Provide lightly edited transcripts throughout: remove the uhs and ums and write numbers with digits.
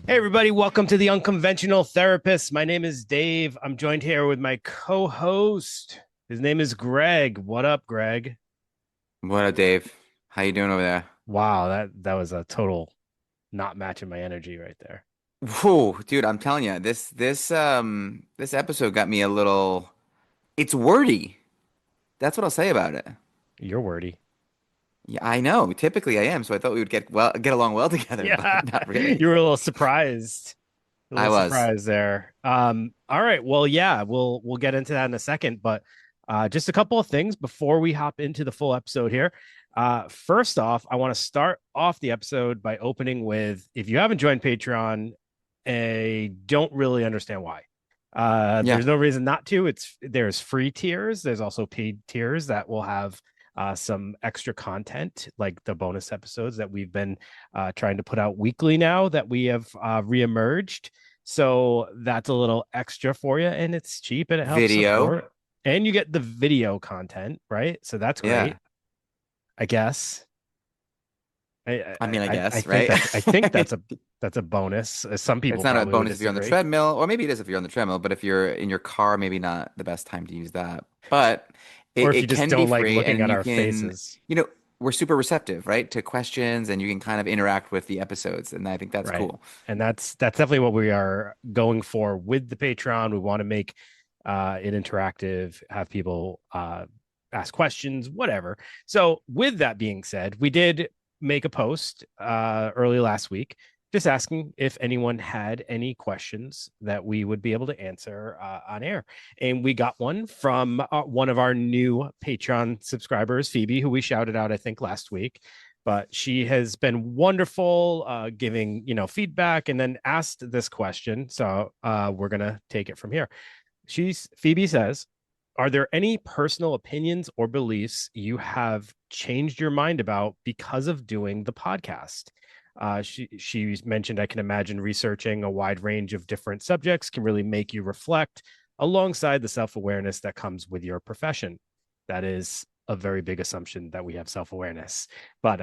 Hey, everybody, welcome to the Unconventional Therapist. My name is Dave. I'm joined here with my co host. His name is Greg. What up, Greg? What up, Dave? How you doing over there? Wow, that was a total not matching my energy right there. Whoa, dude, I'm telling you, this episode got me a little. It's wordy. That's what I'll say about it. You're wordy. Yeah, I know. Typically, I am, so I thought we would get along well together, but Yeah, not really. you were a little surprised. A I little was. surprised there. All right. Well, yeah, we'll get into that in a second, but just a couple of things before we hop into the full episode here. First off, I want to start off the episode by opening with if you haven't joined Patreon, I don't really understand why. Yeah, There's no reason not to. There's free tiers. There's also paid tiers that will have some extra content, like the bonus episodes that we've been trying to put out weekly now that we have reemerged. So that's a little extra for you, and it's cheap and it helps video. support. And you get the video content, right? So that's great, Yeah. I guess. I mean, I I guess, think right? that's a bonus. Some It's people not a probably would bonus if you're on the disagree, treadmill, or maybe it is if you're on the treadmill, but if you're in your car, maybe not the best time to use that. But or it, if you it just can be don't like free, looking and at you our can, faces, you know, we're super receptive, right, to questions, and you can kind of interact with the episodes, and I think that's right? cool. And that's definitely what we are going for with the Patreon. We want to make it interactive, have people ask questions, whatever. So, with that being said, we did make a post early last week just asking if anyone had any questions that we would be able to answer on air. And we got one from one of our new Patreon subscribers, Phoebe, who we shouted out, I think, last week. But she has been wonderful giving, feedback and then asked this question. So we're going to take it from here. Phoebe says, are there any personal opinions or beliefs you have changed your mind about because of doing the podcast? She mentioned I can imagine researching a wide range of different subjects can really make you reflect alongside the self-awareness that comes with your profession. That is a very big assumption that we have self-awareness, but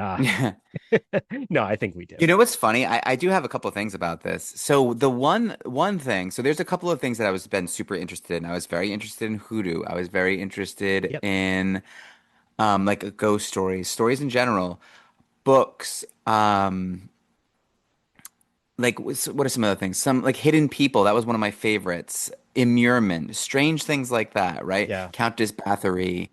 no, I think we do. You know what's funny? I do have a couple of things about this. So the one thing, so there's a couple of things that I was been super interested in. I was very interested in hoodoo. I was very interested Yep. in like ghost stories, stories in general, books. Like what are some other things? Some like hidden people. That was one of my favorites. Immurement, strange things like that, right? Yeah. Countess Bathory,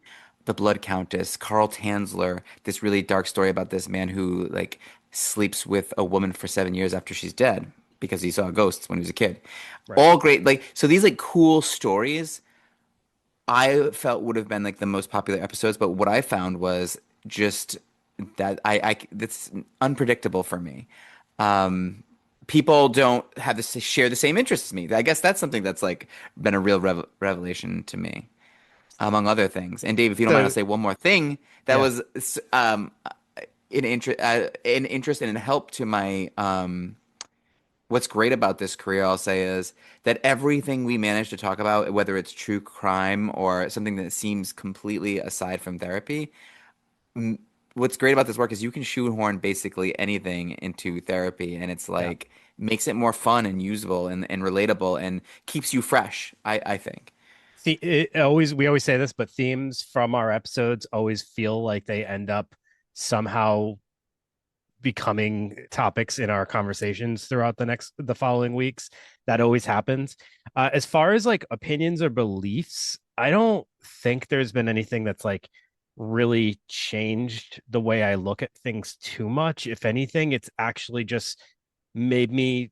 the Blood Countess, Carl Tanzler. This really dark story about this man who like sleeps with a woman for 7 years after she's dead because he saw ghosts when he was a kid. Right. All great. Like so, these like cool stories I felt would have been like the most popular episodes, but what I found was just that I that's unpredictable for me. People don't have this share the same interests as me. I guess that's something that's like been a real revelation to me, among other things. And Dave, if you don't mind, I'll So say one more thing that yeah. was an interest and a help to my what's great about this career, I'll say, is that everything we manage to talk about, whether it's true crime or something that seems completely aside from therapy, what's great about this work is you can shoehorn basically anything into therapy, and it's Yeah. like makes it more fun and usable and relatable and keeps you fresh, I think. We always say this, but themes from our episodes always feel like they end up somehow becoming topics in our conversations throughout the following weeks. That always happens. As far as like opinions or beliefs, I don't think there's been anything that's like really changed the way I look at things too much. If anything, it's actually just made me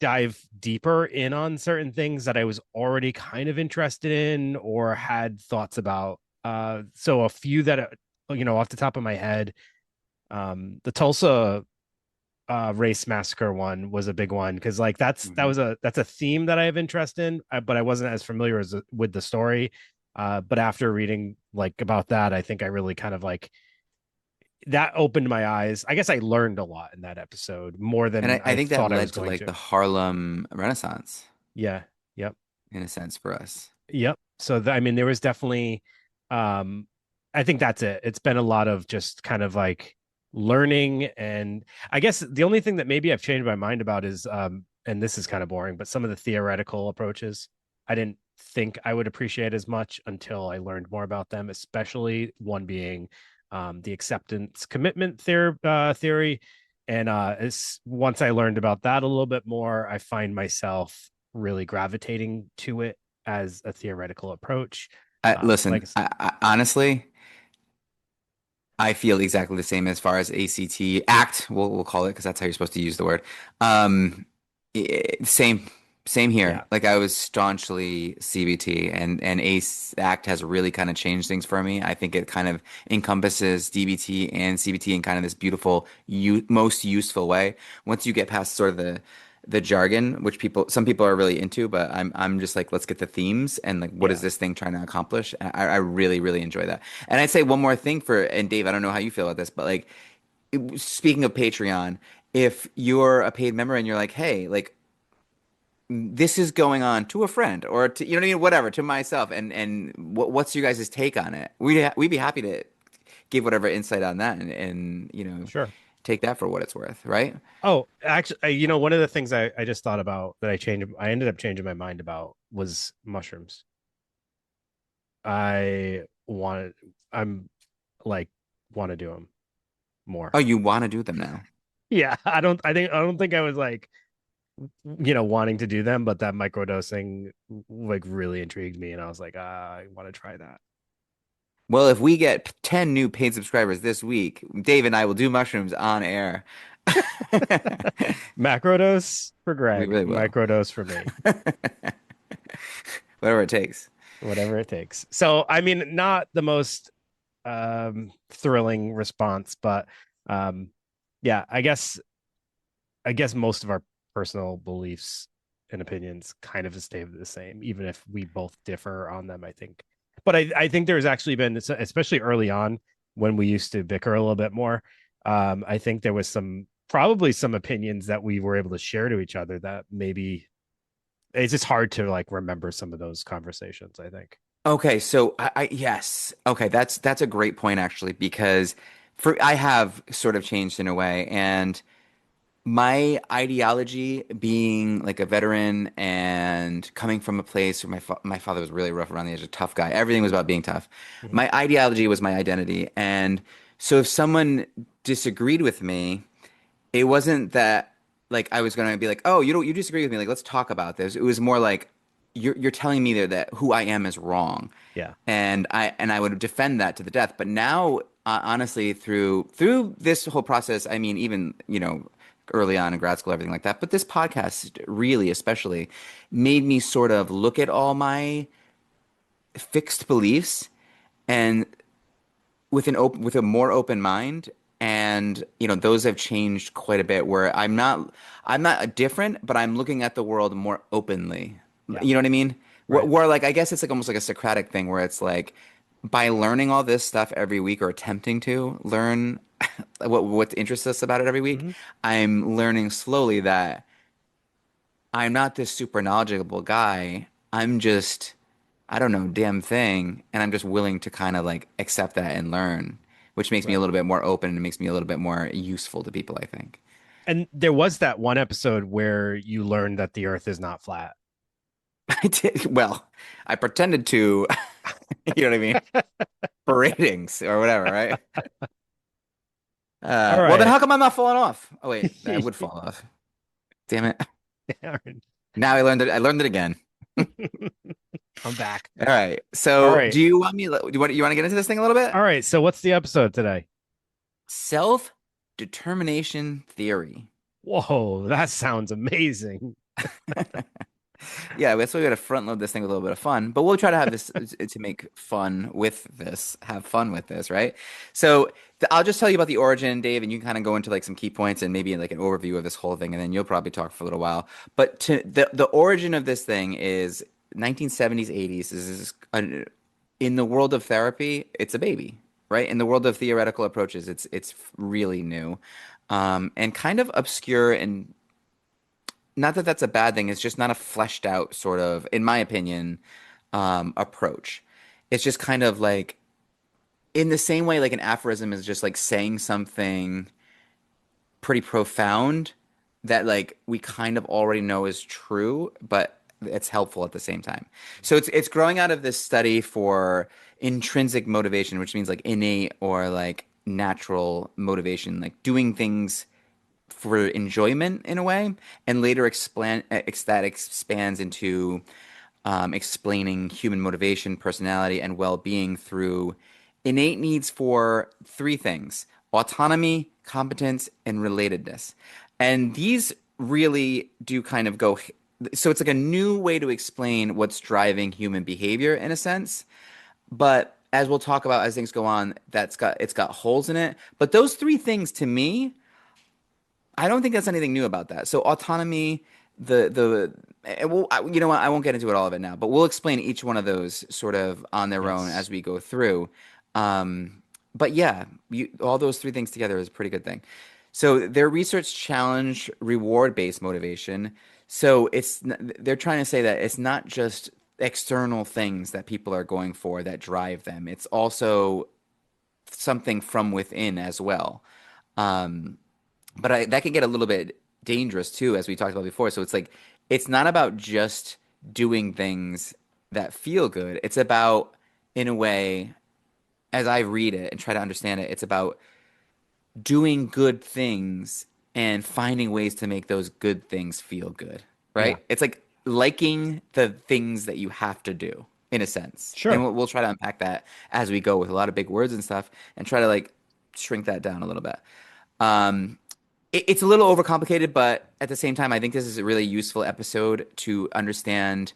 dive deeper in on certain things that I was already kind of interested in or had thoughts about. So a few that off the top of my head, the Tulsa race massacre one was a big one because like Mhm. that's a theme that I have interest in, but I wasn't as familiar with the story. But after reading like about that, I think I really kind of like that opened my eyes. I guess I learned a lot in that episode more And than I I think that thought I was led to going like to. the Harlem Renaissance Yeah. Yep. in a sense for us. Yep. So I mean, there was definitely, um, I think that's it. It's been a lot of just kind of like. learning. And I guess the only thing that maybe I've changed my mind about is and this is kind of boring, but some of the theoretical approaches I didn't think I would appreciate as much until I learned more about them, especially one being the acceptance commitment theory. And once I learned about that a little bit more, I find myself really gravitating to it as a theoretical approach. Like, Listen, honestly, I feel exactly the same as far as ACT act. We'll call it because that's how you're supposed to use the word. Um, same same here. yeah, Like I was staunchly CBT, and ACE act has really kind of changed things for me. I think it kind of encompasses DBT and CBT in kind of this beautiful, most useful way. Once you get past sort of the jargon, which some people are really into, but I'm just like, let's get the themes and like what is yeah, this thing trying to accomplish? I really, really enjoy that. And I'd say one more thing and Dave, I don't know how you feel about this, but like speaking of Patreon, if you're a paid member and you're like, hey, like this is going on to a friend or to, you know what I mean, whatever, to myself, and what's your guys' take on it? We'd be happy to give whatever insight on that and sure. take that for what it's worth, right? Oh, actually, one of the things I just thought about that I ended up changing my mind about was mushrooms. I wanted, I'm like, want to do them Oh, more. you want to do them now? Yeah, I don't think I was like, wanting to do them, but that microdosing like really intrigued me. And I was like, I want to try that. Well, if we get 10 new paid subscribers this week, Dave and I will do mushrooms on air. Macrodose for We Greg, really will. microdose for me. Whatever it takes. Whatever it takes. So, I mean, not the most thrilling response, but um yeah, I guess most of our personal beliefs and opinions kind of stay the same, even if we both differ on them, I think. But I think there's actually been, especially early on when we used to bicker a little bit more, I think there was probably some opinions that we were able to share to each other that maybe it's just hard to like remember some of those conversations, I think. Okay, so yes. Okay, that's a great point actually because I have sort of changed in a way, and my ideology being like a veteran and coming from a place where my father was really rough around the edge, a tough guy. Everything was about being tough. Mhm. My ideology was my identity, and so if someone disagreed with me, it wasn't that like I was gonna be like, oh, you disagree with me, like let's talk about this. It was more like you're telling me there that who I am is wrong, Yeah. and I would defend that to the death. But now, honestly, through this whole process, I mean, even early on in grad school, everything like that. But this podcast really, especially, made me sort of look at all my fixed beliefs and with a more open mind, and those have changed quite a bit where I'm not different, but I'm looking at the world more openly. Yeah. You know what I mean? Right. Where like I guess it's like almost like a Socratic thing where it's like by learning all this stuff every week or attempting to learn what interests us about it every week, Hmm. I'm learning slowly that I'm not this super knowledgeable guy. I'm just, I don't know, damn thing. And I'm just willing to kind of like accept that and learn, which makes me a Right. little bit more open and makes me a little bit more useful to people, I think. And there was that one episode where you learned that the earth is not flat. I did, well, I pretended to, you know what I mean? For ratings or whatever, right? All Well, then right. how come I'm not falling off? Oh, wait, I would fall off. Damn it. Now I learned it again. I'm back. All right. All So right. you want to get into this thing a little bit? All right. So what's the episode today? Self-determination theory. Whoa, that sounds amazing. Yeah, that's why we got to front load this thing with a little bit of fun, but we'll try to have this to make fun with this, have fun with this, right? So I'll just tell you about the origin, Dave, and you can kind of go into like some key points and maybe like an overview of this whole thing, and then you'll probably talk for a little while. But the origin of this thing is 1970s, 80s. In the world of therapy, it's a baby, right? In the world of theoretical approaches, it's really new, and kind of obscure and not that that's a bad thing. It's just not a fleshed out sort of, in my opinion, approach. It's just kind of like in the same way, like an aphorism is just like saying something pretty profound that like we kind of already know is true, but it's helpful at the same time. So it's growing out of this study for intrinsic motivation, which means like innate or like natural motivation, like doing things for enjoyment in a way, and later that expands into explaining human motivation, personality, and well-being through innate needs for three things: autonomy, competence, and relatedness. And these really do kind of go, so it's like a new way to explain what's driving human behavior in a sense. But as we'll talk about as things go on, it's got holes in it. But those three things to me, I don't think that's anything new about that. So autonomy, you know what? I won't get into it all of it now, but we'll explain each one of those sort of on their own Yes. as we go through. But yeah, all those three things together is a pretty good thing. So their research challenged reward-based motivation. So they're trying to say that it's not just external things that people are going for that drive them. It's also something from within as well. Um, that can get a little bit dangerous too, as we talked about before. So it's like it's not about just doing things that feel good. It's about, in a way, as I read it and try to understand it, it's about doing good things and finding ways to make those good things feel good, Yeah. right? It's like liking the things that you have to do, in a sense. And Sure. we'll try to unpack that as we go with a lot of big words and stuff and try to like shrink that down a little bit. Um, it's a little overcomplicated, but at the same time, I think this is a really useful episode to understand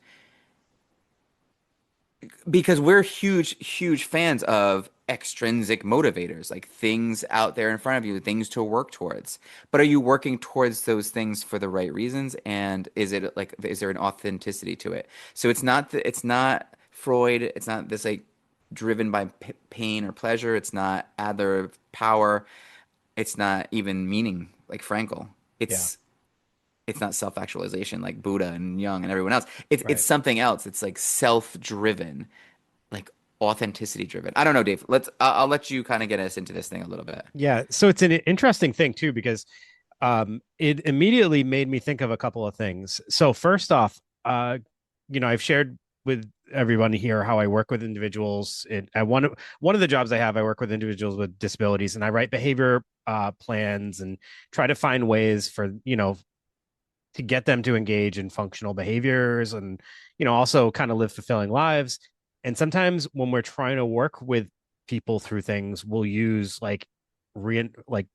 because we're huge fans of extrinsic motivators, like things out there in front of you, things to work towards. But are you working towards those things for the right reasons? And is there an authenticity to it? So it's not Freud. It's not this like driven by pain or pleasure. It's not Adler power. It's not even meaning like Frankel. Yeah. It's not self-actualization like Buddha and Jung and everyone else. It's Right. something else. It's like self-driven, like authenticity driven. I don't know, Dave. I'll let you kind of get us into this thing a little bit. Yeah. So it's an interesting thing too, because it immediately made me think of a couple of things. So first off, I've shared with everyone here how I work with individuals. At one of the jobs I have, I work with individuals with disabilities, and I write behavior plans and try to find ways for to get them to engage in functional behaviors and also kind of live fulfilling lives. And sometimes when we're trying to work with people through things, we'll use like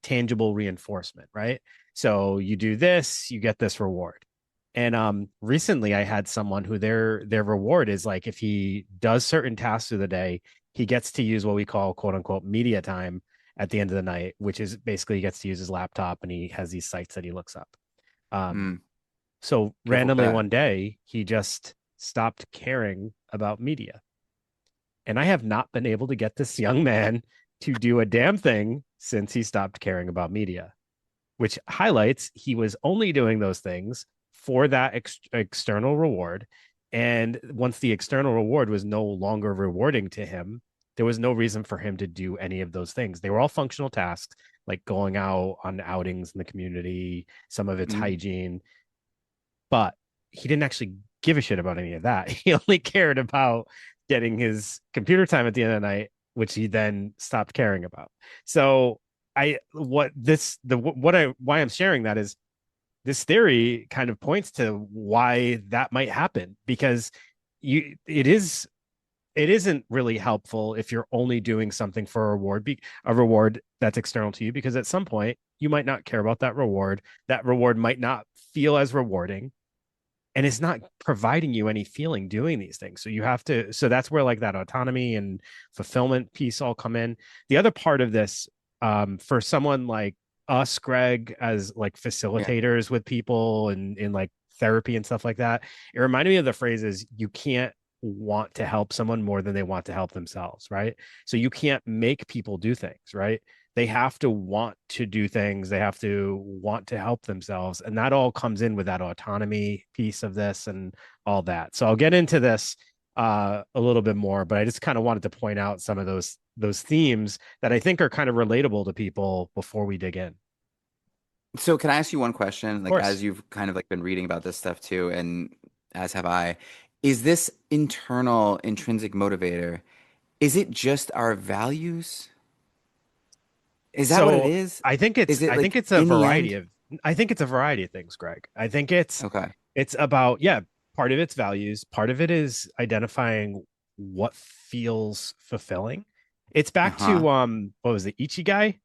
tangible reinforcement, right? So you do this, you get this reward. And recently I had someone who their reward is like if he does certain tasks through the day, he gets to use what we call quote unquote media time at the end of the night, which is basically he gets to use his laptop and he has these sites that he looks up. Um, Mm, so careful with randomly that. one day, he just stopped caring about media. And I have not been able to get this young man to do a damn thing since he stopped caring about media, which highlights he was only doing those things for that external reward. And once the external reward was no longer rewarding to him, there was no reason for him to do any of those things. They were all functional tasks, like going out on outings in the community, some of it's Mm, hygiene, but he didn't actually give a shit about any of that. He only cared about getting his computer time at the end of the night, which he then stopped caring about. So I what this the what I why I'm sharing that is this theory kind of points to why that might happen because it isn't really helpful if you're only doing something for a reward that's external to you because at some point you might not care about that reward. That reward might not feel as rewarding and it's not providing you any feeling doing these things. So you have to, so that's where like that autonomy and fulfillment piece all come in. The other part of this, for someone like us, Greg, as like yeah. facilitators with people and in like therapy and stuff like that, it reminded me of the phrases you can't want to help someone more than they want to help themselves, right? So you can't make people do things, right? They have to want to do things, they have to want to help themselves, and that all comes in with that autonomy piece of this and all that. So I'll get into this a little bit more, but I just kind of wanted to point out some of those themes that I think are kind of relatable to people before we dig in. Of So can I ask you one question? Like course. as you've kind of like been reading about this stuff too, and as have I, is this internal intrinsic motivator, is it just our values? Is that what it So is? I think Is it's it I think like it's a in the variety end? of I think it's a variety of things, Greg. I think Okay. it's about, yeah, part of it's values, part of it is identifying what feels fulfilling. It's back Uh-huh. to what was it, Ichigai?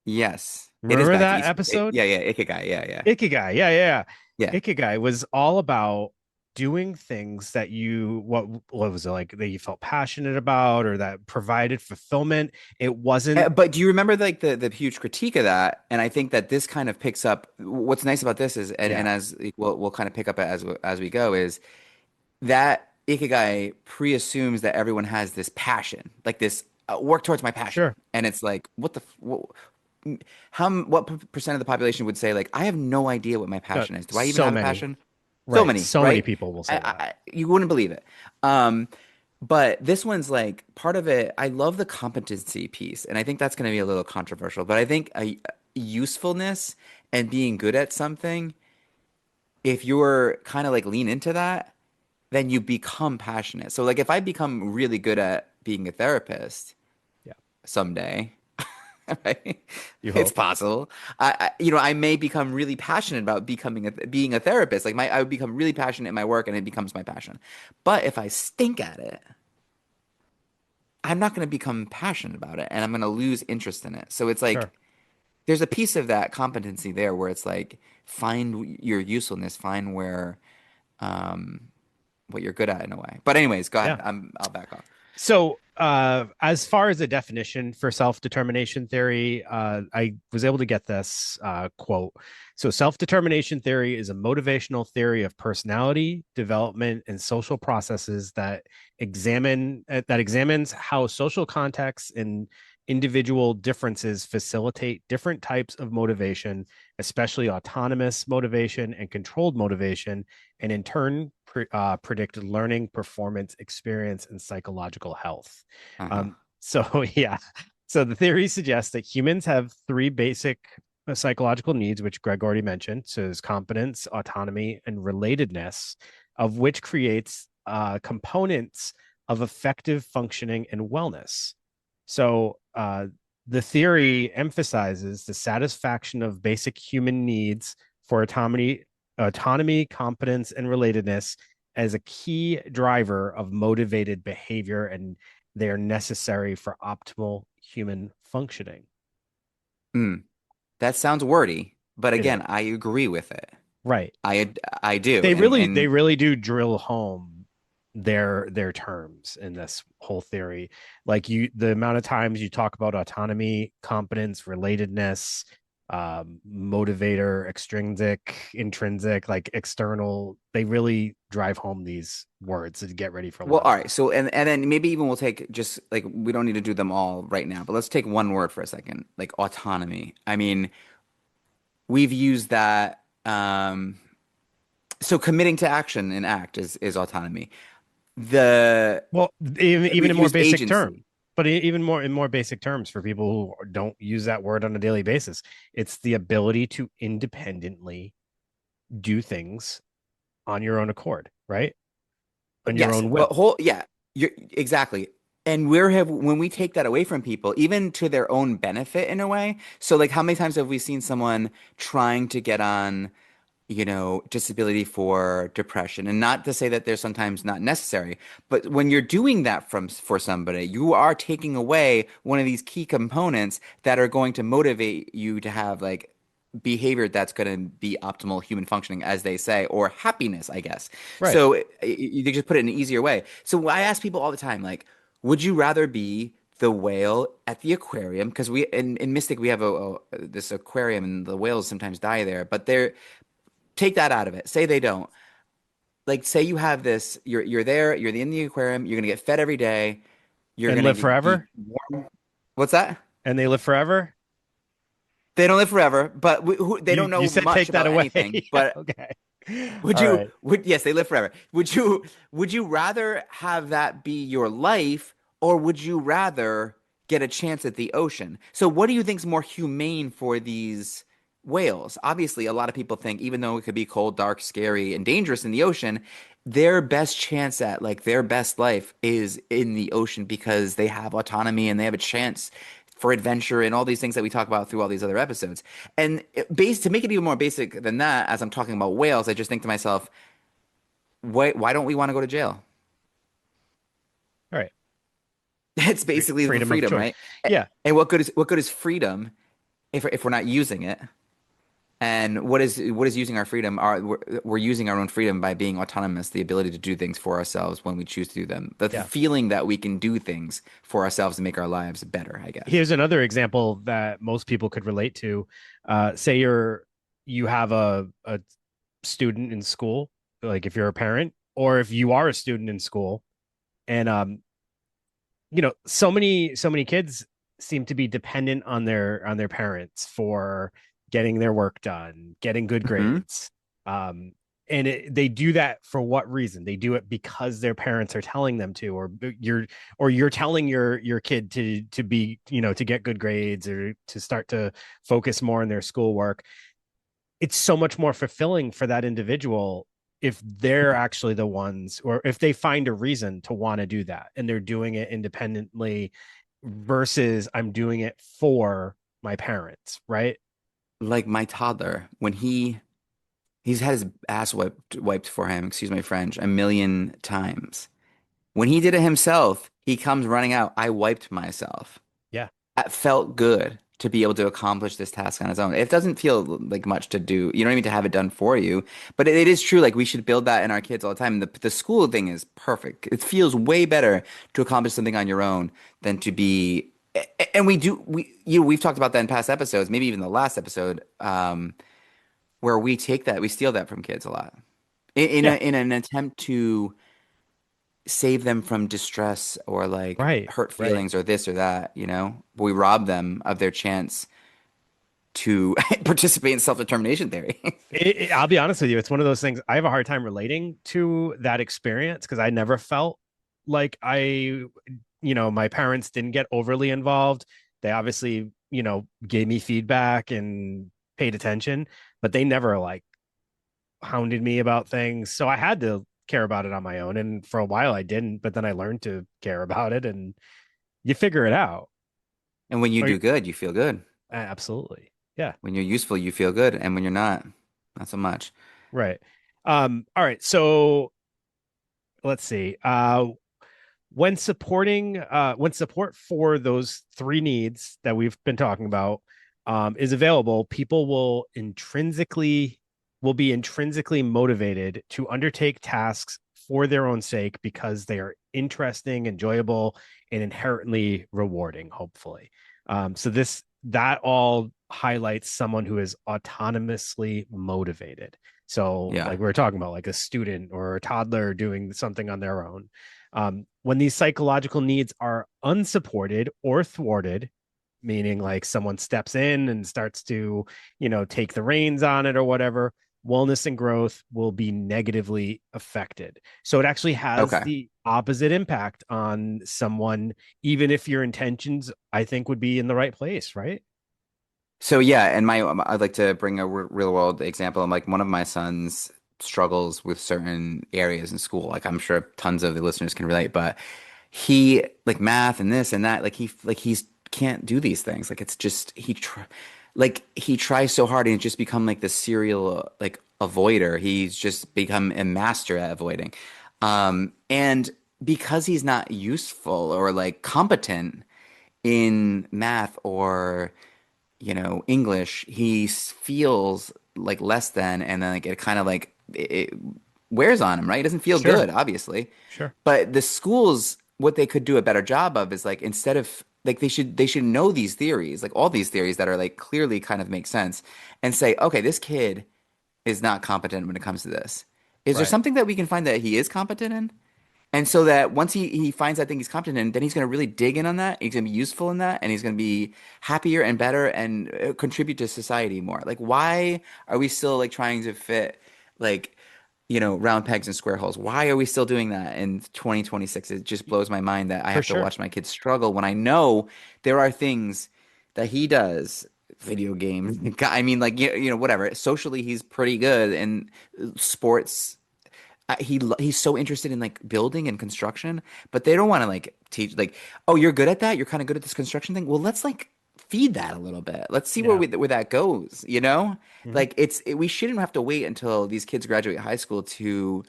Yes. It is Remember back to that East. episode? Yeah, yeah, Ikigai. Yeah, yeah. Ikigai, yeah, yeah, Yeah. yeah. Ikigai was all about doing things that you what was it, like, that you felt passionate about or that provided fulfillment. It wasn't, But do you remember like the huge critique of that? And I think that this kind of picks up what's nice about this is and yeah, as we'll kind of pick up as we go is that Ikigai pre-assumes that everyone has this passion, like this work towards my passion. sure. And it's like, what percent of the population would say like, I have no idea what my passion is. Do I even So have a many, passion? So right? many, So many right? people will say that. You wouldn't believe it. Um, but this one's like part of it. I love the competency piece, and I think that's going to be a little controversial. But I think a usefulness and being good at something, if you're kind of like lean into that, then you become passionate. So like if I become really good at being a therapist Yeah, someday, right? you It's hope. possible. I may become really passionate about being a therapist. I would become really passionate in my work and it becomes my passion. But if I stink at it, I'm not going to become passionate about it and I'm going to lose interest in it. So it's like Sure. there's a piece of that competency there where it's like find your usefulness, find where um what you're good at in a way. But anyways, go ahead. Yeah. I'll back off. So, as far as a definition for self-determination theory, I was able to get this quote. So, self-determination theory is a motivational theory of personality development and social processes that examines how social contexts and individual differences facilitate different types of motivation, especially autonomous motivation and controlled motivation, and in turn predict learning, performance, experience, and psychological health. Uh-huh. So yeah, so the theory suggests that humans have three basic psychological needs, which Greg already mentioned. So there's competence, autonomy, and relatedness, of which creates components of effective functioning and wellness. So the theory emphasizes the satisfaction of basic human needs for autonomy, competence, and relatedness as a key driver of motivated behavior, and they are necessary for optimal human functioning. Mm. That sounds wordy, but It again, is. I agree with it. Right. I do. They And really do drill home their terms in this whole theory. Like, the amount of times you talk about autonomy, competence, relatedness, motivator, extrinsic, intrinsic, like external, they really drive home these words to get ready for well, all lab. right. So and then maybe even we'll take just like we don't need to do them all right now, but let's take one word for a second, like autonomy. I mean, we've used that so committing to action and act is autonomy. The Well, even we've in more used basic terms, agency. but even more in more basic terms for people who don't use that word on a daily basis, it's the ability to independently do things on your own accord, right? On your Yes, own but will. whole yeah, you're exactly. And we're have when we take that away from people, even to their own benefit in a way. So like how many times have we seen someone trying to get on, disability for depression? And not to say that they're sometimes not necessary, but when you're doing that for somebody, you are taking away one of these key components that are going to motivate you to have like behavior that's going to be optimal human functioning, as they say, or happiness, I guess. Right. So you just put it in an easier way. So I ask people all the time, like, would you rather be the whale at the aquarium? Because in Mystic we have this aquarium and the whales sometimes die there, but they're take that out of it. Say they don't. Like say you have this, you're there, you're in the aquarium, you're gonna get fed every day, you're And gonna live be forever. warm. What's that? And they live forever. They don't live forever, but they You don't you know said much take that about away. anything. Yeah, But okay. Would All you right. would yes, they live forever. Would you rather have that be your life, or would you rather get a chance at the ocean? So what do you think is more humane for these whales? Obviously, a lot of people think even though it could be cold, dark, scary, and dangerous in the ocean, their best chance at like their best life is in the ocean because they have autonomy and they have a chance for adventure and all these things that we talk about through all these other episodes. And to make it even more basic than that, as I'm talking about whales, I just think to myself, why don't we want to go to jail? All right. It's basically the Freedom of freedom, choice. right? Yeah. And what good is freedom if we're not using it? And what is using our freedom? We're using our own freedom by being autonomous, the ability to do things for ourselves when we choose to do them. The Yeah. feeling that we can do things for ourselves and make our lives better, I guess. Here's another example that most people could relate to. Say you have a student in school, like if you're a parent, or if you are a student in school, and so many kids seem to be dependent on their parents for getting their work done, getting good Hmm. grades. And they do that for what reason? They do it because their parents are telling them to, or you're telling your kid to be, to get good grades or to start to focus more on their schoolwork. It's so much more fulfilling for that individual if they're actually the ones, or if they find a reason to want to do that and they're doing it independently versus I'm doing it for my parents, right? Like my toddler, when he's had his ass wiped for him, excuse my French, a million times. When he did it himself, he comes running out. I wiped myself. Yeah. That felt good to be able to accomplish this task on his own. It doesn't feel like much to do. You don't need to have it done for you, but it is true. Like we should build that in our kids all the time. The school thing is perfect. It feels way better to accomplish something on your own than to be. And we've talked about that in past episodes, maybe even the last episode, where we steal that from kids a lot Yeah. in an attempt to save them from distress or like Right. hurt Right. feelings or this or that, we rob them of their chance to participate in self-determination theory. I'll be honest with you. It's one of those things I have a hard time relating to that experience because I never felt like my parents didn't get overly involved. They obviously, gave me feedback and paid attention, but they never like hounded me about things. So I had to care about it on my own. And for a while I didn't, but then I learned to care about it and you figure it out. And when you Or, do good, you feel good. absolutely. Yeah. When you're useful, you feel good. And when you're not so much. Right. All right. So let's see. When support for those three needs that we've been talking about is available, people will be intrinsically motivated to undertake tasks for their own sake because they are interesting, enjoyable, and inherently rewarding, hopefully. So this that all highlights someone who is autonomously motivated. So Yeah. like we were talking about, like a student or a toddler doing something on their own. When these psychological needs are unsupported or thwarted, meaning like someone steps in and starts to, take the reins on it or whatever, wellness and growth will be negatively affected. So it actually has Okay. the opposite impact on someone, even if your intentions, I think, would be in the right place, right? So yeah, and I'd like to bring a real world example. Like one of my sons struggles with certain areas in school. Like I'm sure tons of the listeners can relate, but he like math and this and that. He's can't do these things. Like it's just he tries so hard and he's just become like this serial like avoider. He's just become a master at avoiding. And because he's not useful or like competent in math or English, he feels like less than, and then like it kind of like it wears on him, right? It doesn't feel Sure, good, obviously. sure. But the schools, what they could do a better job of is like instead of like they should know these theories, like all these theories that are like clearly kind of make sense, and say, okay, this kid is not competent when it comes to this. Is there Right. something that we can find that he is competent in? And so that once he finds that thing he's competent in, then he's going to really dig in on that. He's going to be useful in that, and he's going to be happier and better and contribute to society more. Like, why are we still like trying to fit? like, round pegs and square holes. Why are we still doing that in 2026? It just blows my mind that I For have to sure. watch my kids struggle when I know there are things that he does, video games. I mean, like, whatever. Socially, he's pretty good, and sports. He's so interested in like building and construction, but they don't want to like teach like, oh, you're good at that. You're kind of good at this construction thing. Well, let's like feed that a little bit. Let's see Yeah. where that goes. Mhm. Like we shouldn't have to wait until these kids graduate high school to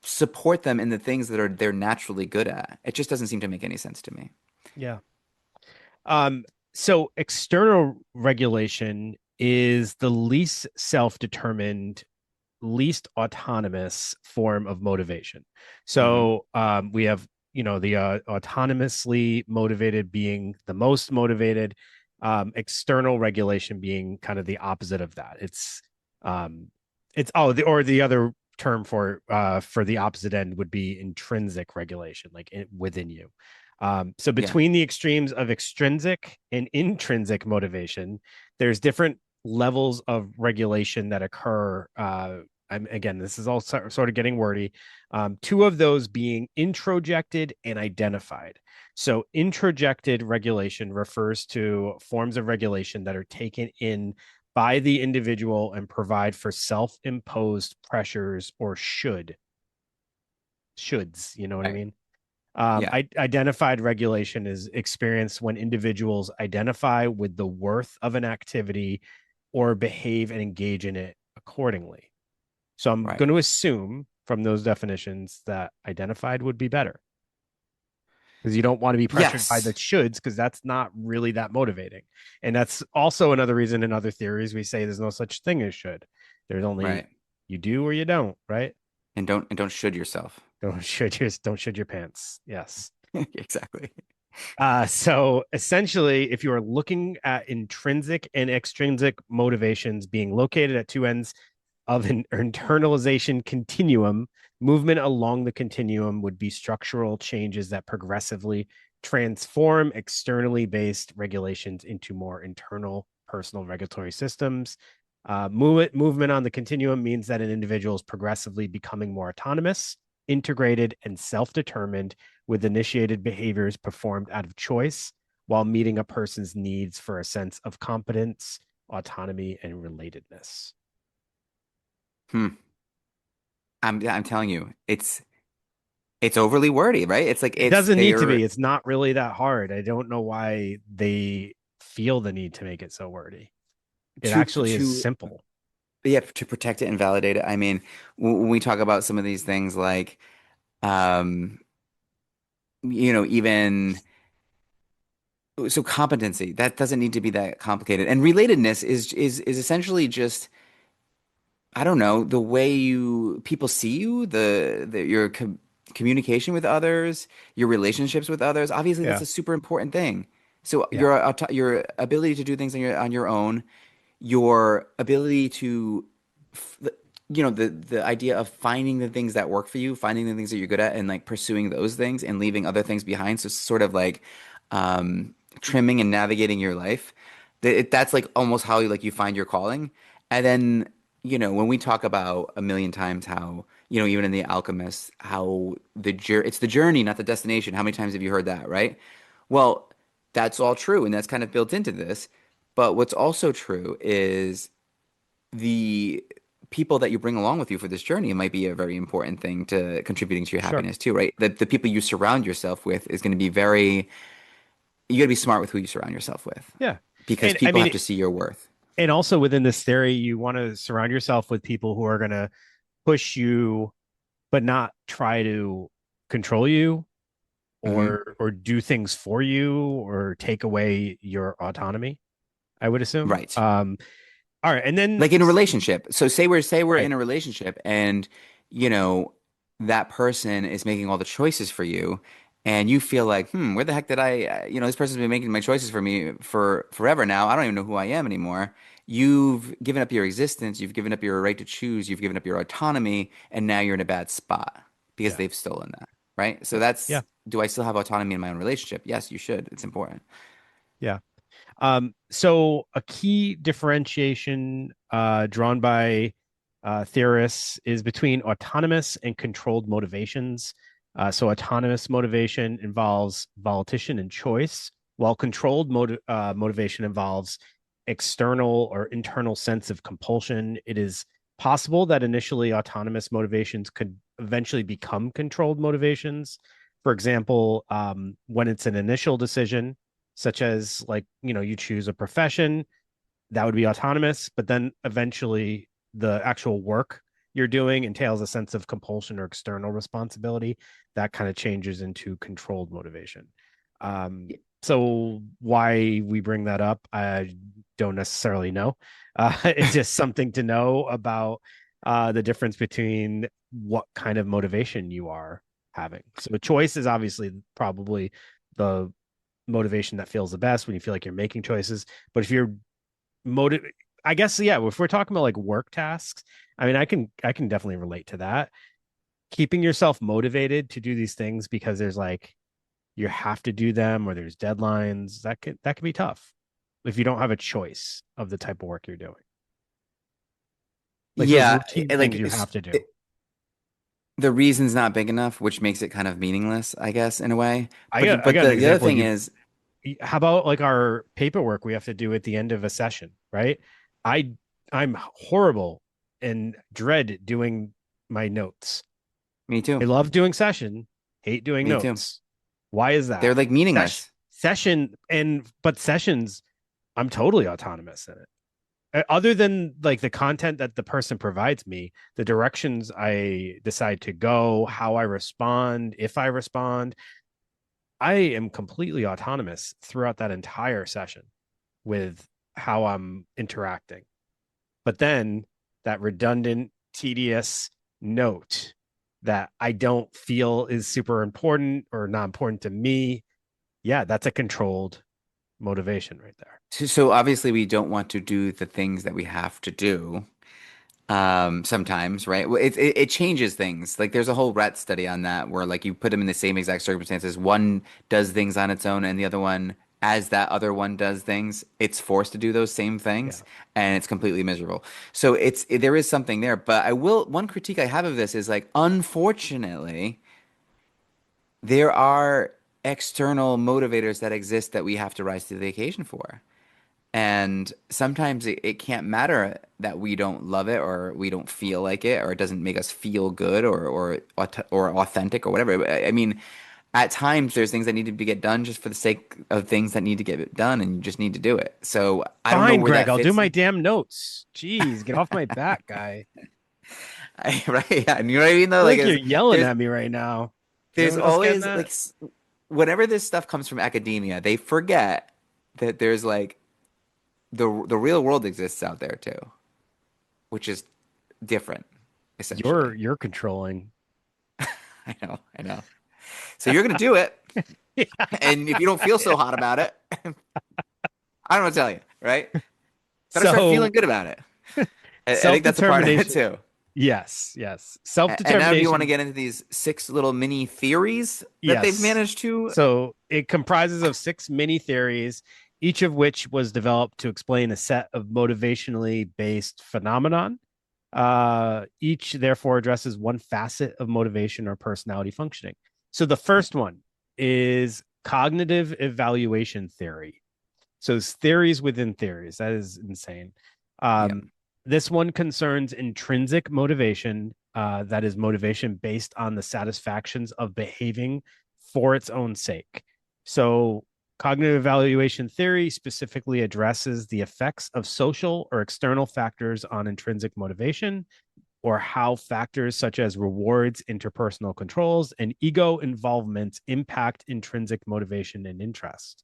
support them in the things that they're naturally good at. It just doesn't seem to make any sense to me. Yeah. Um, so external regulation is the least self-determined, least autonomous form of motivation. Hmm. So we have, the autonomously motivated being the most motivated, external regulation being kind of the opposite of that. Um, or the other term for the opposite end would be intrinsic regulation, like within you. So Yeah. between the extremes of extrinsic and intrinsic motivation, there's different levels of regulation that occur. Again, this is all sort of getting wordy. Two of those being introjected and identified. So, introjected regulation refers to forms of regulation that are taken in by the individual and provide for self-imposed pressures or shoulds. You know what I Right. mean? Yeah. Identified regulation is experienced when individuals identify with the worth of an activity or behave and engage in it accordingly. So I'm Right. going to assume from those definitions that identified would be better because you don't want to be pressured by the Yes. shoulds because that's not really that motivating. And that's also another reason in other theories we say there's no such thing as should. There's only Right. you do or you don't, right? And don't should yourself. Don't should your pants. Yes. Exactly. So essentially, if you are looking at intrinsic and extrinsic motivations being located at two ends of an internalization continuum, movement along the continuum would be structural changes that progressively transform externally based regulations into more internal personal regulatory systems. Movement on the continuum means that an individual is progressively becoming more autonomous, integrated, and self determined with initiated behaviors performed out of choice while meeting a person's needs for a sense of competence, autonomy, and relatedness. Hmm. I'm telling you, it's overly wordy, right? It's like It it's doesn't need to they're be. It's not really that hard. I don't know why they feel the need to make it so wordy. It actually is to simple. yeah, to protect it and validate it. I mean, when we talk about some of these things like um even so competency, that doesn't need to be that complicated. And relatedness is essentially just I don't know, the way you people see you, your communication with others, your relationships with others. Obviously, that's Yeah. a super important thing. So Yeah. your ability to do things on your own, your ability to, f- the- the idea of finding the things that work for you, finding the things that you're good at, and like pursuing those things and leaving other things behind. So sort of like trimming and navigating your life. That's like almost how you find your calling. And then when we talk about a million times how even in The Alchemist how it's the journey, not the destination. How many times have you heard that, right? Well, that's all true, and that's kind of built into this. But what's also true is the people that you bring along with you for this journey might be a very important thing to contributing to your Sure. happiness too, right? The people you surround yourself with is going to be very, you got to be smart with who you surround yourself with Yeah. because And I people have mean, to see your worth. and also within this theory, you want to surround yourself with people who are going to push you, but not try to control you Hmm. or do things for you or take away your autonomy, I would assume. Right. All right. And then, Like in a relationship. So say we're in right. a relationship and you know that person is making all the choices for you and you feel like, where the heck did this person's been making my choices for me for forever now. I don't even know who I am anymore. You've given up your existence, you've given up your right to choose, you've given up your autonomy, and now you're in a bad spot because Yeah. they've stolen that, right? So that's, Yeah. do I still have autonomy in my own relationship? Yes, you should. It's important. Yeah. So a key differentiation drawn by theorists is between autonomous and controlled motivations. So, autonomous motivation involves volition and choice, while controlled motivation involves external or internal sense of compulsion. It is possible that initially autonomous motivations could eventually become controlled motivations. For example, when it's an initial decision, such as like, you choose a profession, that would be autonomous, but then eventually the actual work you're doing entails a sense of compulsion or external responsibility that kind of changes into controlled motivation. So why we bring that up, I don't necessarily know. It's just something to know about the difference between what kind of motivation you are having. So choice is obviously probably the motivation that feels the best when you feel like you're making choices. But if you're motive, I guess, yeah, if we're talking about like work tasks, I mean, I can definitely relate to that. Keeping yourself motivated to do these things because there's like you have to do them or there's deadlines, that can be tough if you don't have a choice of the type of work you're doing. Like those Yeah, routine like things you have to do. the reason's not big enough, which makes it kind of meaningless, I guess, in a way. I But got I but got an the other example. thing You is, How about like our paperwork we have to do at the end of a session, right? I I'm horrible and dread doing my notes. me too, I love doing session, hate doing me too. notes. Why is They're that? like meaningless. Session and but sessions, I'm totally autonomous in it. Other than like the content that the person provides me, the directions I decide to go, how I respond, if I respond, I am completely autonomous throughout that entire session with how I'm interacting. But then that redundant, tedious note that I don't feel is super important or not important to me, yeah, that's a controlled motivation right there. So obviously we don't want to do the things that we have to do. Sometimes, right? Well, it changes things. Like there's a whole Rett study on that where like you put them in the same exact circumstances. One does things on its own, and the other one, as that other one does things, it's forced to do those same things, Yeah. and it's completely miserable. So there is something there. But one critique I have of this is like, unfortunately, there are external motivators that exist that we have to rise to the occasion for. And sometimes it can't matter that we don't love it or we don't feel like it or it doesn't make us feel good or authentic or whatever. I mean, at times there's things that need to be get done just for the sake of things that need to get done, and you just need to do it. So I don't know Fine, where Greg, that I'll do fits my in. damn notes. Jeez, get off my back, guy. Right? Yeah, you know what I mean I though? feel Like like you're yelling there's at me right now. Is there's anyone else getting always like that? whenever this stuff comes from academia, they forget that there's like the real world exists out there too, which is different, You're essentially. you're controlling. I know, I know. So you're gonna do it, and if you don't feel so hot about it, I don't know what to tell you, right? Better start feeling So good about it. I think that's a part of it self-determination. too. Yes, yes. And now, do you want to Self-determination. get into these six little mini theories that they've Yes. managed to? So it comprises of six mini theories, each of which was developed to explain a set of motivationally based phenomenon. Each therefore addresses one facet of motivation or personality functioning. So the first one is cognitive evaluation theory. So it's theories within theories. That is insane. Yeah. This one concerns intrinsic motivation, that is motivation based on the satisfactions of behaving for its own sake. So cognitive evaluation theory specifically addresses the effects of social or external factors on intrinsic motivation, or how factors such as rewards, interpersonal controls, and ego involvement impact intrinsic motivation and interest.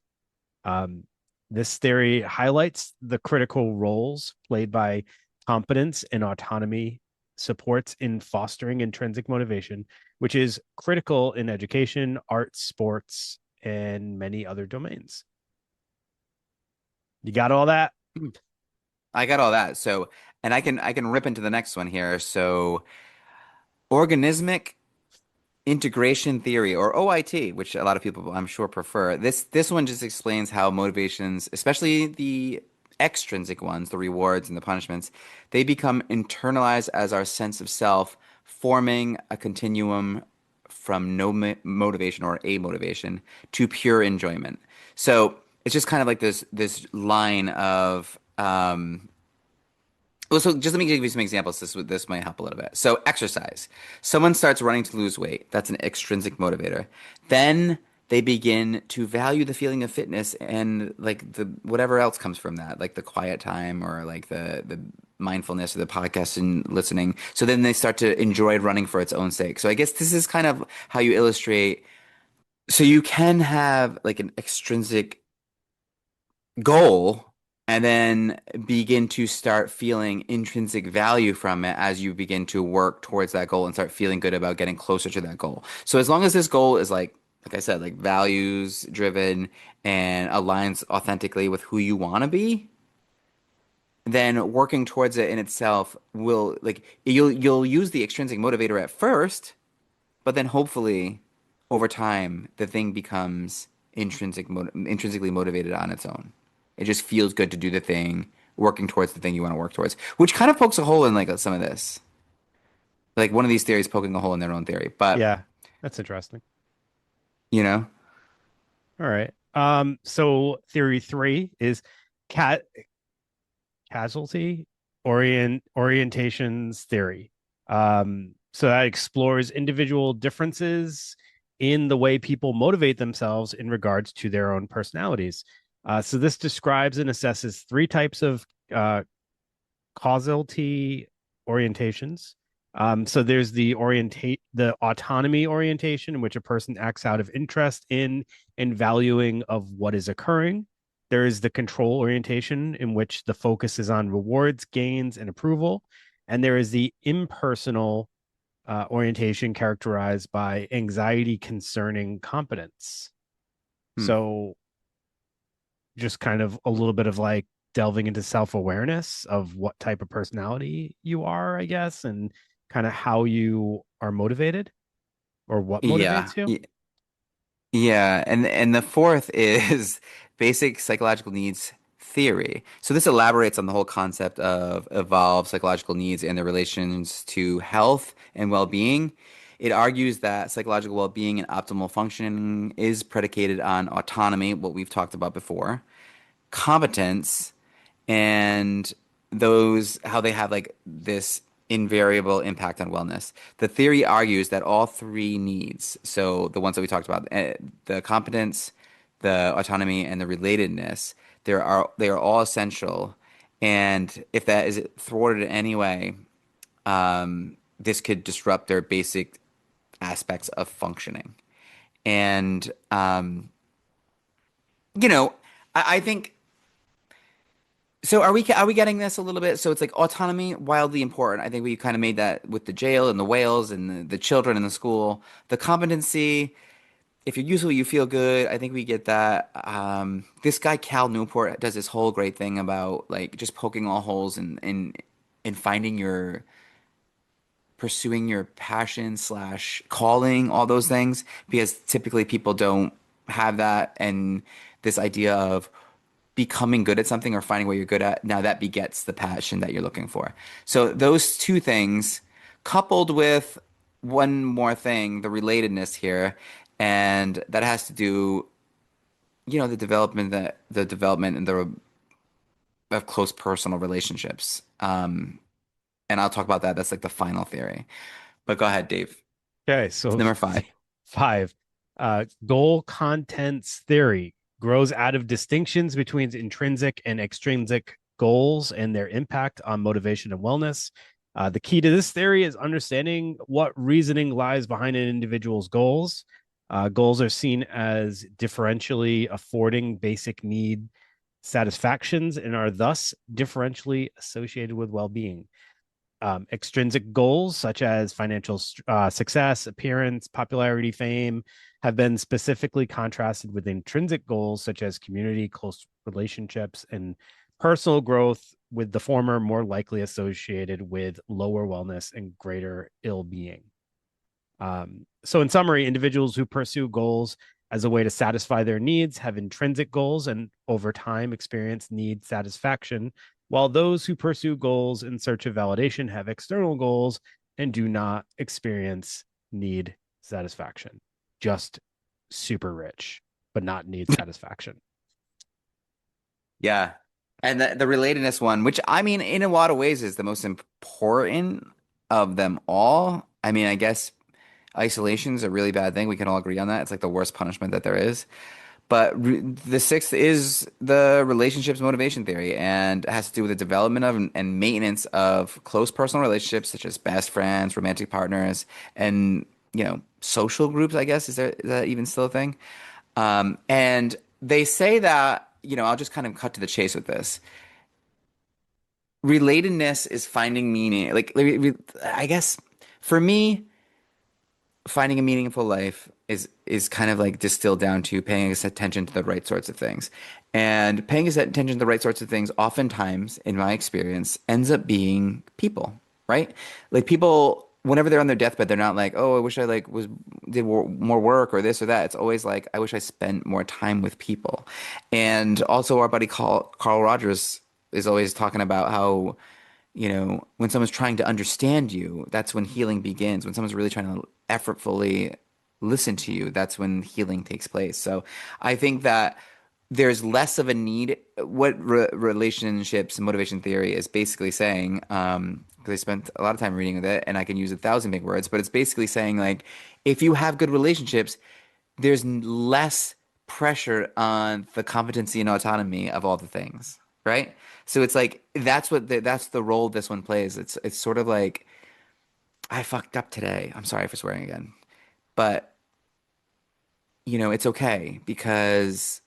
Um, this theory highlights the critical roles played by competence and autonomy supports in fostering intrinsic motivation, which is critical in education, arts, sports, and many other domains. You got all that? I got all that. So, and I can rip into the next one here. So, organismic integration theory or OIT, which a lot of people I'm sure prefer. This one just explains how motivations, especially the extrinsic ones, the rewards and the punishments, they become internalized as our sense of self, forming a continuum from no motivation or a motivation to pure enjoyment. So it's just kind of like this line of well, so just let me give you some examples. This might help a little bit. So exercise. Someone starts running to lose weight. That's an extrinsic motivator. Then they begin to value the feeling of fitness and like the whatever else comes from that, like the quiet time or like the mindfulness or the podcast and listening. So then they start to enjoy running for its own sake. So I guess this is kind of how you illustrate. So you can have like an extrinsic goal and then begin to start feeling intrinsic value from it as you begin to work towards that goal and start feeling good about getting closer to that goal. So as long as this goal is like I said, like values driven and aligns authentically with who you want to be, then working towards it in itself will like you'll use the extrinsic motivator at first, but then hopefully over time the thing becomes intrinsically motivated on its own. It just feels good to do the thing, working towards the thing you want to work towards, which kind of pokes a hole in like some of this. Like one of these theories poking a hole in their own theory. But, Yeah, that's interesting. you know, All right. So theory three is cat casualty orientations theory. So that explores individual differences in the way people motivate themselves in regards to their own personalities. So this describes and assesses three types of causality orientations. So there's the autonomy orientation, in which a person acts out of interest in and valuing of what is occurring. There is the control orientation, in which the focus is on rewards, gains, and approval. And there is the impersonal orientation, characterized by anxiety concerning competence. hmm. So just kind of a little bit of like delving into self-awareness of what type of personality you are, I guess, and kind of how you are motivated or what Yeah. motivates you. Yeah, and the fourth is basic psychological needs theory. So this elaborates on the whole concept of evolved psychological needs and their relations to health and well-being. It argues that psychological well-being and optimal functioning is predicated on autonomy, what we've talked about before, competence, and those how they have like this invariable impact on wellness. The theory argues that all three needs, so the ones that we talked about, the competence, the autonomy, and the relatedness, they are all essential. And if that is thwarted in any way, this could disrupt their basic aspects of functioning. And you know, I think so are we getting this a little bit? So it's like autonomy, wildly important. I think we kind of made that with the jail and the whales and the children in the school. The competency, if you're useful, you feel good. I think we get that. This guy Cal Newport does this whole great thing about like just poking all holes and finding your pursuing your passion slash calling, all those things, because typically people don't have that. And this idea of becoming good at something or finding what you're good at, now that begets the passion that you're looking for. So those two things, coupled with one more thing, the relatedness here, and that has to do, the development and the of close personal relationships. And I'll talk about that. That's like the final theory. But go ahead, Dave. Okay, so Number five. five, goal contents theory grows out of distinctions between intrinsic and extrinsic goals and their impact on motivation and wellness. The key to this theory is understanding what reasoning lies behind an individual's goals. Goals are seen as differentially affording basic need satisfactions and are thus differentially associated with well-being. Extrinsic goals such as financial success, appearance, popularity, fame have been specifically contrasted with intrinsic goals such as community, close relationships, and personal growth, with the former more likely associated with lower wellness and greater ill being. So, in summary, individuals who pursue goals as a way to satisfy their needs have intrinsic goals and over time experience need satisfaction, while those who pursue goals in search of validation have external goals and do not experience need satisfaction. Just super rich, but not need satisfaction. Yeah. And the relatedness one, which I mean, in a lot of ways is the most important of them all. I mean, I guess isolation is a really bad thing. We can all agree on that. It's like the worst punishment that there is. But the sixth is the relationships motivation theory and it has to do with the development of and maintenance of close personal relationships such as best friends, romantic partners, and social groups, I guess. Is that even still a thing? And they say that, I'll just kind of cut to the chase with this. Relatedness is finding meaning. I guess for me, finding a meaningful life is kind of like distilled down to paying attention to the right sorts of things. And paying attention to the right sorts of things oftentimes, in my experience, ends up being people, right? Like people, whenever they're on their deathbed, they're not like, "Oh, I wish I did more work or this or that." It's always like, "I wish I spent more time with people." And also our buddy Carl Rogers is always talking about how when someone's trying to understand you, that's when healing begins. When someone's really trying to effortfully listen to you, that's when healing takes place. So I think that there's less of a need. What relationships and motivation theory is basically saying, because I spent a lot of time reading with it and I can use 1,000 big words, but it's basically saying like, if you have good relationships, there's less pressure on the competency and autonomy of all the things, right? So it's like that's the role this one plays. It's sort of like I fucked up today. I'm sorry for swearing again, but it's okay because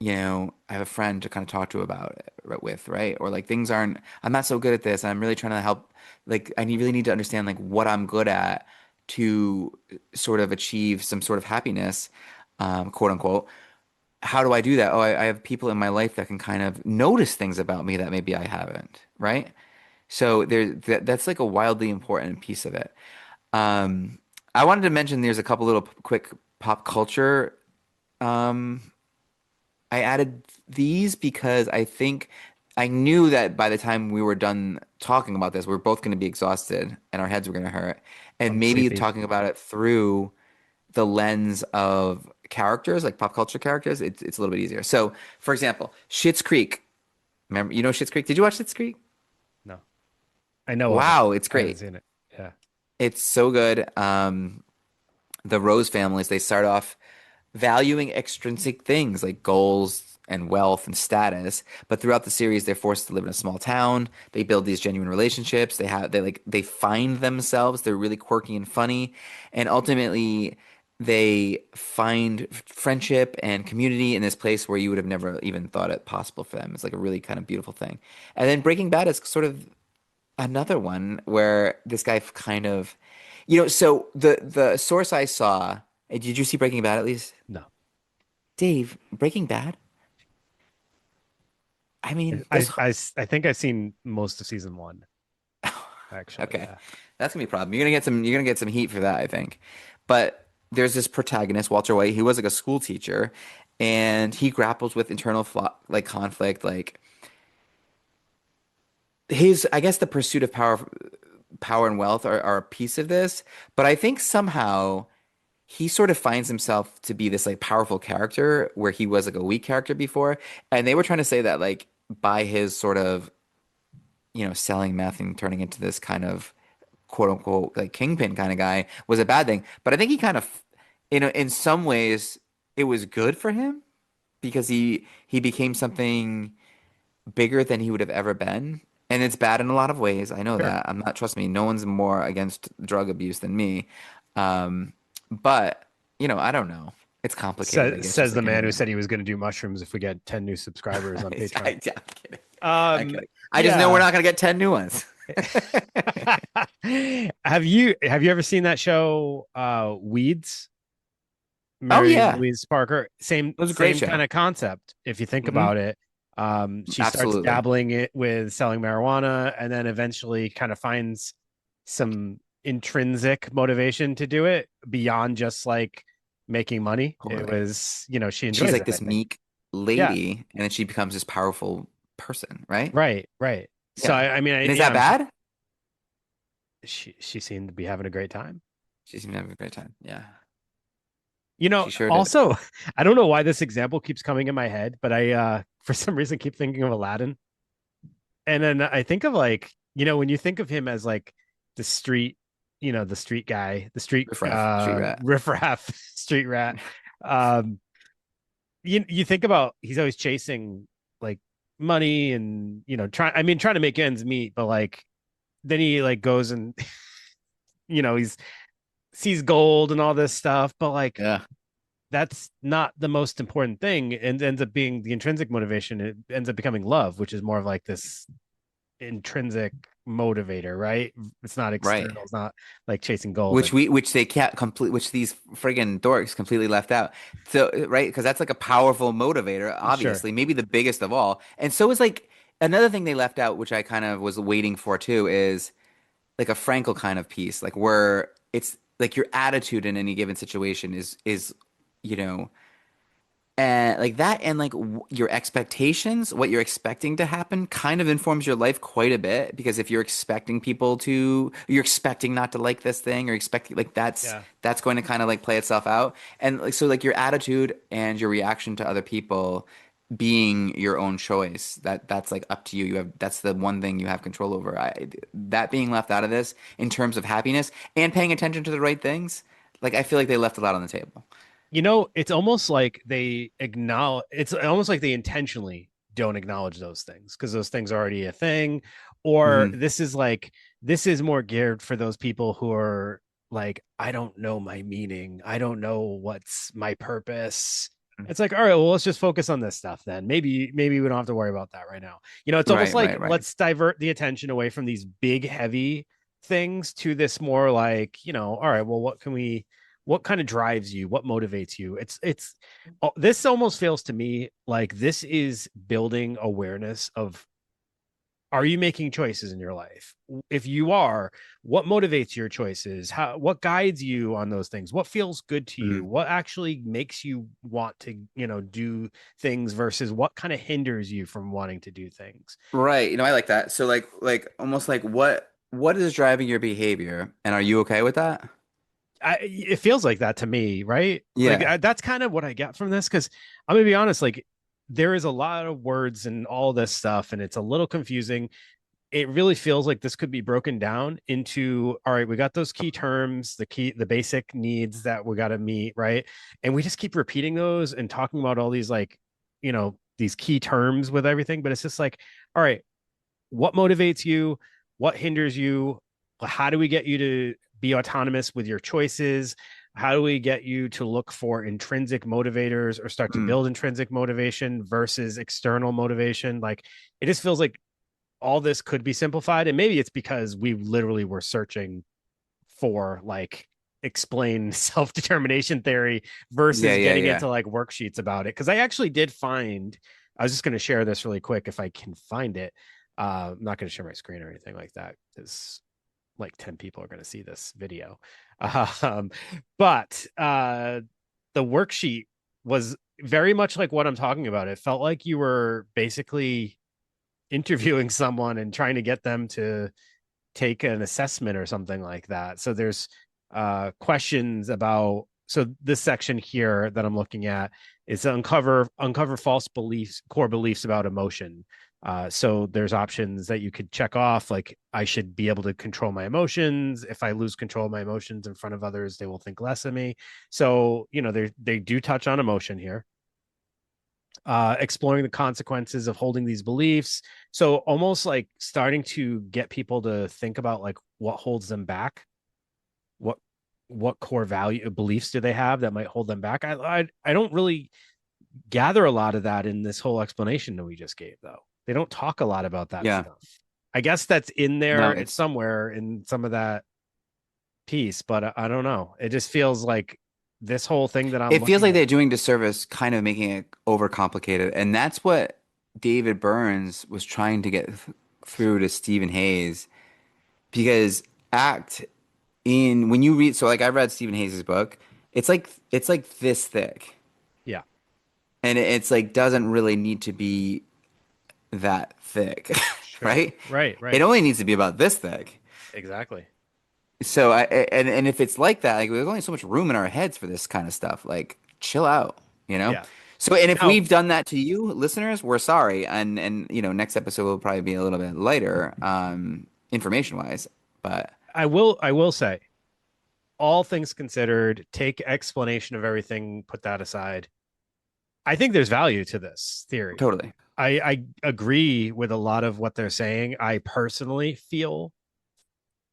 I have a friend to kind of talk to about it with, right? Or like things aren't. I'm not so good at this, and I'm really trying to help. Like really need to understand like what I'm good at to sort of achieve some sort of happiness, quote unquote. How do I do that? Oh, I have people in my life that can kind of notice things about me that maybe I haven't, right? So that's like a wildly important piece of it. Um, I wanted to mention there's a couple little quick pop culture. Um, I added these because I think I knew that by the time we were done talking about this, we are both going to be exhausted and our heads were going to hurt. And I'm maybe sleepy. talking about it through the lens of characters, like pop culture characters, it's a little bit easier. So, for example, Schitt's Creek. Remember, Schitt's Creek? Did you watch Schitt's Creek? No, I know of it. Wow, it's I haven't great. seen it. Yeah. It's so good. The Rose families, they start off valuing extrinsic things like goals and wealth and status, but throughout the series they're forced to live in a small town. They build these genuine relationships. They find themselves. They're really quirky and funny, and ultimately they find friendship and community in this place where you would have never even thought it possible for them. It's like a really kind of beautiful thing. And then Breaking Bad is sort of another one where this guy kind of, so the source I saw, did you see Breaking Bad at least? No. Dave, Breaking Bad? I mean, I I I think I've seen most of season one, actually. okay. Yeah. That's gonna be a problem. You're gonna get some heat for that, I think. But there's this protagonist, Walter White. He was like a school teacher, and he grapples with internal like conflict, like I guess the pursuit of power and wealth are a piece of this, but I think somehow he sort of finds himself to be this like powerful character where he was like a weak character before. And they were trying to say that like by his sort of, selling meth and turning into this kind of quote unquote like kingpin kind of guy was a bad thing. But I think he kind of, in some ways it was good for him because he became something bigger than he would have ever been. And it's bad in a lot of ways. I know Sure. that. I'm not, trust me, no one's more against drug abuse than me. Um, but, I don't know. It's complicated, I guess, just Says the like man who anything. said he was going to do mushrooms if we get 10 new subscribers on I'm Patreon. kidding. I'm Um, kidding. I just know we're yeah. not going to get 10 new ones. Have you ever seen that show Weeds? Oh, Mary yeah. Louise Parker, It was a great same show. kind of concept if you think Hmm. about it. She starts Absolutely. dabbling it with selling marijuana and then eventually kind of finds some intrinsic motivation to do it beyond just like making money. It Totally. was, she She's enjoys like it, I this think. meek Yeah. lady, and then she becomes this powerful person, right? Right. Right. So Yeah. I mean, And is that bad? she seemed to be having a great time. She seemed to have a great time. Yeah. You know, She sure did. also, I don't know why this example keeps coming in my head, but I for some reason keep thinking of Aladdin. And then I think of like, when you think of him as like the street, the street guy, the street Riff Raff, street rat. riffraff street rat. Um, you think about he's always chasing like money and trying to make ends meet, but like then he like goes and he's sees gold and all this stuff, but like Yeah. that's not the most important thing and ends up being the intrinsic motivation. It ends up becoming love, which is more of like this intrinsic motivator, right? It's not Right. external. It's not like chasing gold. And Which they can't complete, which these friggin' dorks completely left out. So, right? Because that's like a powerful motivator, sure, obviously, maybe the biggest of all. And so is like another thing they left out, which I kind of was waiting for too, is like a Frankel kind of piece, like where it's like your attitude in any given situation is, you know, and like that, and like your expectations, what you're expecting to happen, kind of informs your life quite a bit. Because if you're expecting you're expecting not to like this thing, or expecting like yeah. that's going to kind of like play itself out. And like so, like your attitude and your reaction to other people being your own choice. That's like up to you. That's the one thing you have control over. That being left out of this in terms of happiness and paying attention to the right things, like I feel like they left a lot on the table. It's almost like they acknowledge. It's almost like they intentionally don't acknowledge those things because those things are already a thing, or Hmm. this is more geared for those people who are like, I don't know my meaning. I don't know what's my purpose. It's like, all right, well, let's just focus on this stuff then. Maybe we don't have to worry about that right now. It's almost Right, like right, right. let's divert the attention away from these big, heavy things to this more like, all right, well, what kind of drives you, what motivates you. This almost feels to me like this is building awareness of, are you making choices in your life? If you are, what motivates your choices? What guides you on those things? What feels good to you? Mm. What actually makes you want to do things versus what kind of hinders you from wanting to do things? Right. I like that. So like almost like what is driving your behavior, and are you okay with that? It feels like that to me, right? Like Yeah. that's kind of what I get from this, because I'm gonna be honest, like there is a lot of words and all this stuff, and it's a little confusing. It really feels like this could be broken down into, all right, we got those key terms, the basic needs that we got to meet, right? And we just keep repeating those and talking about all these like, these key terms with everything, but it's just like, all right, what motivates you, what hinders you, how do we get you to be autonomous with your choices, how do we get you to look for intrinsic motivators or start to Mm. build intrinsic motivation versus external motivation. Like it just feels like all this could be simplified, and maybe it's because we literally were searching for like explain self-determination theory Yeah, versus yeah, getting yeah. into like worksheets about it, because I actually did find, I was just going to share this really quick if I can find it. I'm not going to share my screen or anything like that because like 10 people are going to see this video. um, but the worksheet was very much like what I'm talking about. It felt like you were basically interviewing someone and trying to get them to take an assessment or something like that. So there's questions about, so this section here that I'm looking at is uncover false beliefs, core beliefs about emotion. So there's options that you could check off, like I should be able to control my emotions. If I lose control of my emotions in front of others, they will think less of me. So they do touch on emotion here, exploring the consequences of holding these beliefs. So almost like starting to get people to think about like what holds them back, what core value beliefs do they have that might hold them back. I don't really gather a lot of that in this whole explanation that we just gave, though. They don't talk a lot about that Yeah. stuff. I guess that's in No, there. It's it's somewhere in some of that piece, but I don't know. It just feels like this whole thing that I'm it feels looking like at. they're doing disservice, kind of making it overcomplicated. And that's what David Burns was trying to get through to Stephen Hayes, because act in when you read, so like I read Stephen Hayes' book, it's like this thick, Yeah. and it's like doesn't really need to be that thick, Sure. right? Right. It Right. only needs to be about this thick. Exactly. So and if it's like that, like there's only so much room in our heads for this kind of stuff. Like chill out, you know? Yeah. So and if Now, we've done that to you, listeners, we're sorry. And next episode will probably be a little bit lighter, information wise. But I will say, all things considered, take explanation of everything, put that aside. I think there's value to this theory. totally. I agree with a lot of what they're saying. I personally feel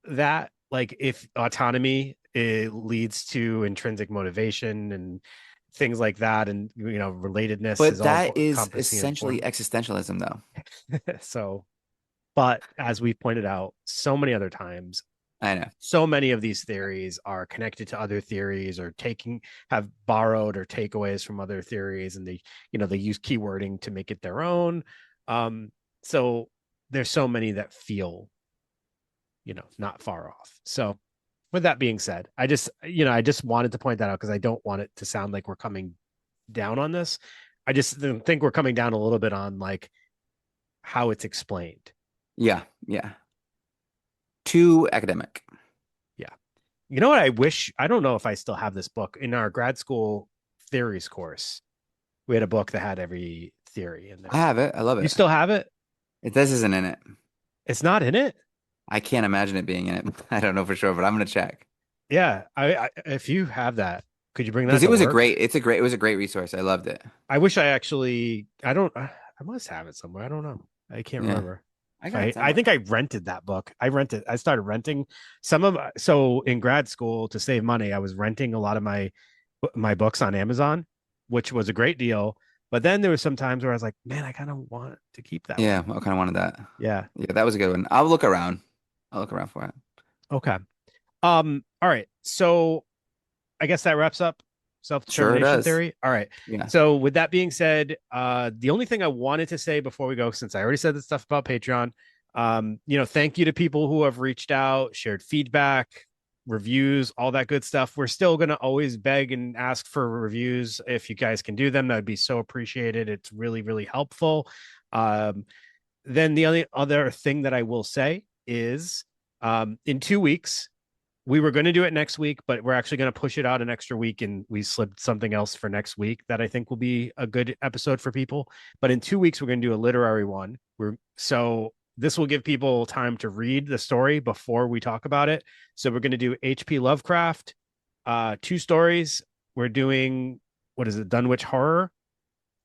that like if autonomy it leads to intrinsic motivation and things like that, and relatedness is But all that is encompassing and essentially important. existentialism though. So, but as we pointed out so many other times, I know. so many of these theories are connected to other theories or have borrowed or takeaways from other theories, and they use keywording to make it their own. So there's so many that feel not far off. So with that being said, I just wanted to point that out because I don't want it to sound like we're coming down on this. I just think we're coming down a little bit on like how it's explained. Yeah, yeah. Too academic. Yeah. You know what I wish? I don't know if I still have this book in our grad school theories course. We had a book that had every theory in I there. have it. I love You it. still have it? This isn't in it. It's not in it. I can't imagine it being in it. I don't know for sure, but I'm gonna check. Yeah. If you have that, could you bring Because that to work? it was a great resource. I loved it. I wish I actually, I don't, I must have it somewhere. I don't know. I can't Yeah. remember. I If got it I think somewhere. I rented that book. I started renting so in grad school to save money, I was renting a lot of my books on Amazon, which was a great deal. But then there was some times where I was like, man, I kind of want to keep that Yeah, one. I kind of wanted that. Yeah. Yeah, that was a good one. I'll look around. I'll look around for it. Okay. All right. So I guess that wraps up Sure self-determination does. theory. All right. Yeah. So with that being said, the only thing I wanted to say before we go, since I already said the stuff about Patreon, thank you to people who have reached out, shared feedback, reviews, all that good stuff. We're still gonna always beg and ask for reviews. If you guys can do them, that would be so appreciated. It's really, really helpful. Um, then the only other thing that I will say is in 2 weeks, we were going to do it next week, but we're actually going to push it out an extra week, and we slipped something else for next week that I think will be a good episode for people. But in 2 weeks, we're going to do a literary one. So this will give people time to read the story before we talk about it. So we're going to do H.P. Lovecraft, two stories. We're doing what is it, Dunwich Horror,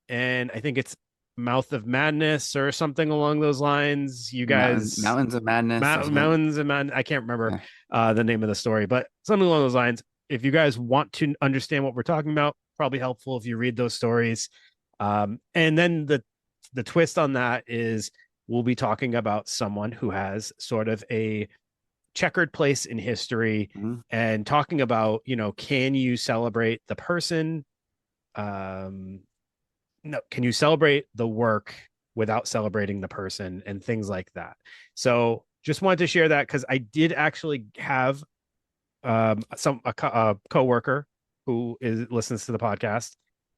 and I think it's Mouth of Madness or something along those lines. You guys Mountains of Madness or something. Mountains and Man. I can't remember Yeah. the name of the story, but something along those lines. If you guys want to understand what we're talking about, probably helpful if you read those stories. And then the twist on that is we'll be talking about someone who has sort of a checkered place in history Mhm. and talking about, can you celebrate the person? Um, no, can you celebrate the work without celebrating the person and things like that? So just wanted to share that because I did actually have a coworker who listens to the podcast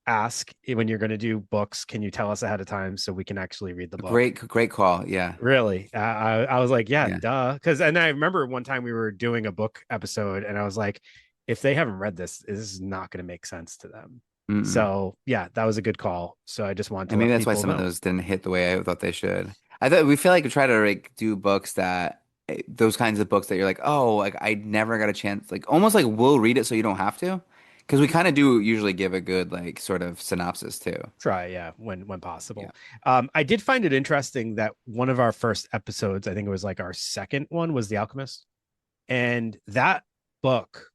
ask when you're going to do books, can you tell us ahead of time so we can actually read the book? Great call. Yeah. Really? I was like, yeah, Yeah. duh. Because and I remember one time we were doing a book episode, and I was like, if they haven't read this is not going to make sense to them. Mm-mm. So yeah, that was a good call. So I just wanted to And maybe let that's why people some of know. those didn't hit the way I thought they should. I thought we feel like we try to like do books that those kinds of books that you're like, oh, like I never got a chance, like almost like we'll read it so you don't have to, because we kind of do usually give a good like sort of synopsis too. Try, yeah, when Yeah. possible. I did find it interesting that one of our first episodes, I think it was like our second one, was The Alchemist, and that book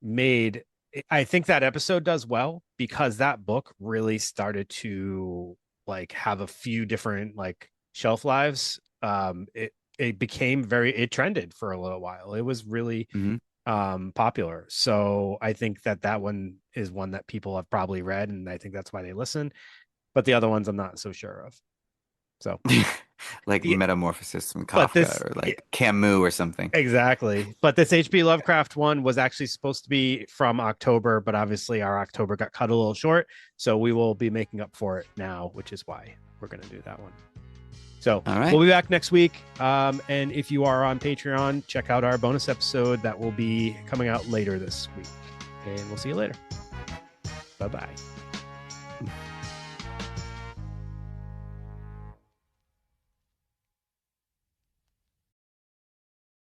made. I think that episode does well because that book really started to like have a few different like shelf lives. It became it trended for a little while. It was really Hmm. popular. So I think that one is one that people have probably read, and I think that's why they listen. But the other ones I'm not so sure of. So Like the Metamorphosis from but Kafka this or like Camus or something. exactly. But this HP Lovecraft one was actually supposed to be from October, but obviously our October got cut a little short. So we will be making up for it now, which is why we're going to do that one. So All we'll right. be back next week. And if you are on Patreon, check out our bonus episode that will be coming out later this week. And we'll see you later. Bye bye.